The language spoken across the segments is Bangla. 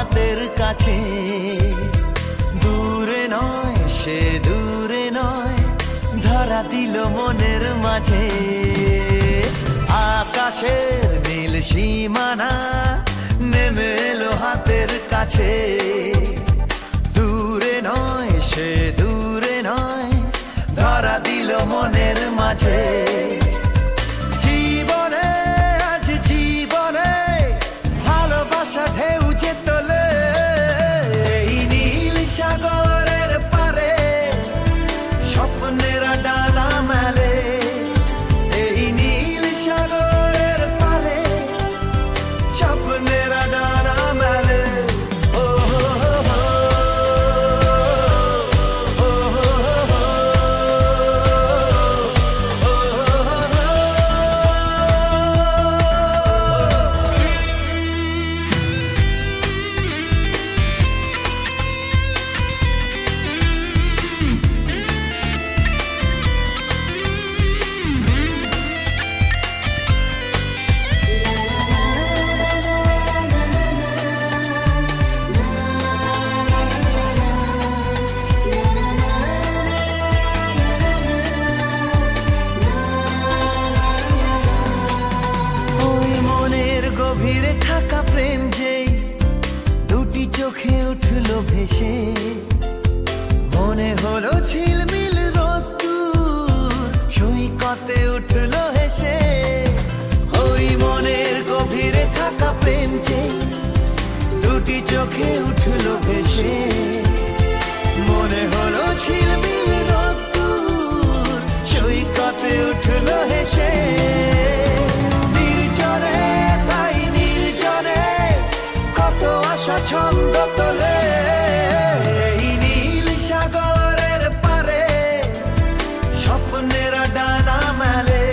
হাতের কাছে। দূরে নয় সে দূরে নয়, ধরা দিল মনের মাঝে। আকাশের নীল সীমানা নেমে এলো হাতের কাছে। দূরে নয় সে দূরে নয়, ধরা দিল মনের মাঝে। জীবনে আজ জীবনে ভালোবাসা ঢেউ যে তোলে, এই নীল সাগরের পারে স্বপ্নেরা ডানা মেলে। এই নীল সাগরের পারে স্বপ্নেরা ডানা মেলে। ও হো হো হো, ও হো হো হো, ও হো হো হো। ওই মনের গভীরে থাকা প্রেম যেই দুটি চোখে উঠলো ভেসে, মনে হলো ঝিলমিল রোদ্দুর সৈকতে উঠলো হেসে। ওই মনের গভীরে থাকা প্রেম যেই দুটি চোখে উঠলো ভেসে, মনে হলো ঝিলমিল রোদ্দুর সৈকতে উঠলো হেসে। নির্জনে তাই নির্জনে কত আশা ছন্দ তোলে, এই নীল সাগরের পারে স্বপ্নেরা ডানা মেলে।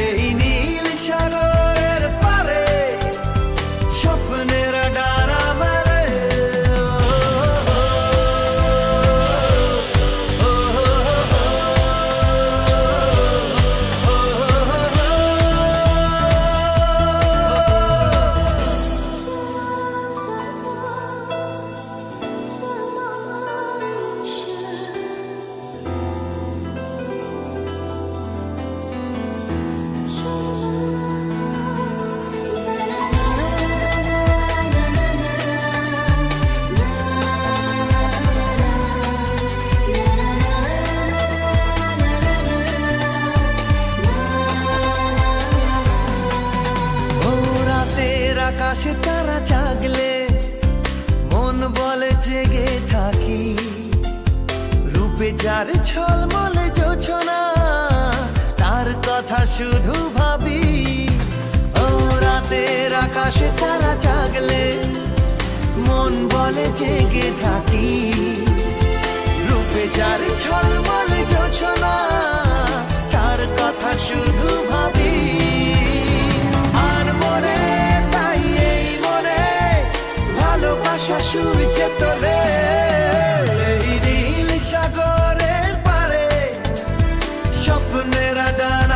এই নীল সাগরের পারে স্বপ্নেরা ডানা মেলে। ও হো হো হো, ও হো হো হো। ও রাতের আকাশে তারা জাগলে মন বলে জেগে থাকি। রূপে যার ঝলমলে জোছনা তার কথা শুধু ভাবি। ও রাতের আকাশে তারা জাগলে মন বলে জেগে থাকি। রূপে যার ঝলমলে জোছনা তার কথা শুধু ভাবি। আর মনে তাই এই মনে ভালোবাসা সূর্যে তোলে, এই নীল সাগরের পারে স্বপ্নেরা ডানা